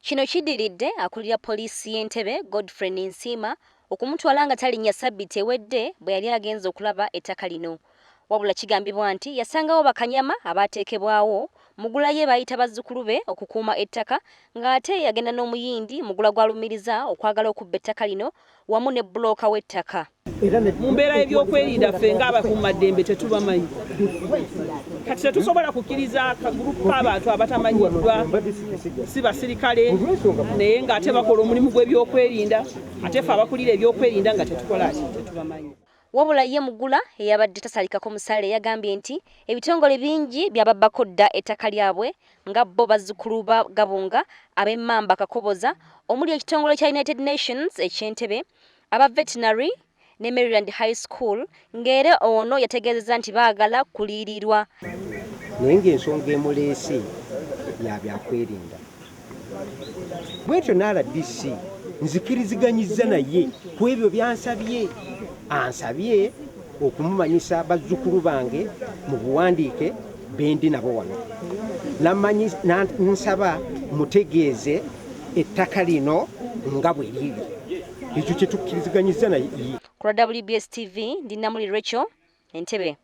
Kino kidiridde akulira poliisi y'Entebbe Godfrey Nsima okumutwala nga talinnya ssabbiiti ewedde bwe yali agenze okulaba ettaka lino. Wabula kigambibwa nti yasangawo bakanyama abaateekebwawo mugula ye bayita bazzukulu be okukuuma ettaka ng'ate yagenda n'omuyindi mugula gw'alumiriza okwagala okubba ettaka lino wamu ne bbulooka w'ettaka. Mu mbeera y'ebyokwerinda ffe ng'abakuumaddembe tetubamanyi. Kati tetusobola kukkiriza akagurupu k'abantu abatamanyiddwa si basirikale naye ng'ate bakola omulimu gw'ebyokwerinda ate ffe abakulira ebyokwerinda nga tetukola tetubamanyi. Wabula ye mugula eyabadde tasalikako musale yagambye nti ebitongole bingi byababbako dda ettaka lyabwe nga bo bazzukulu ba Gabunga ab'e Mamba Kakoboza omuli ekitongole kya United Nations eky'Entebbe aba veterinary ne Maryland High School ng'era ono yategeezezza nti baagala kuliyirirwa. Naye ng'ensonga emuleese ya byakwerinda. Bwetyo n'RDC nzikiriziganyizza naye ku ebyo byansabye. Ansabye okumumanyisa bazzukulu bange mu buwandiike bendi nabo wano. Nsaba mutegeeze ettaka lino nga bwe liri. Ekyo kye tukkiriziganyizza naye. Ku WBS TV ndi Namuli Rachel, Entebbe.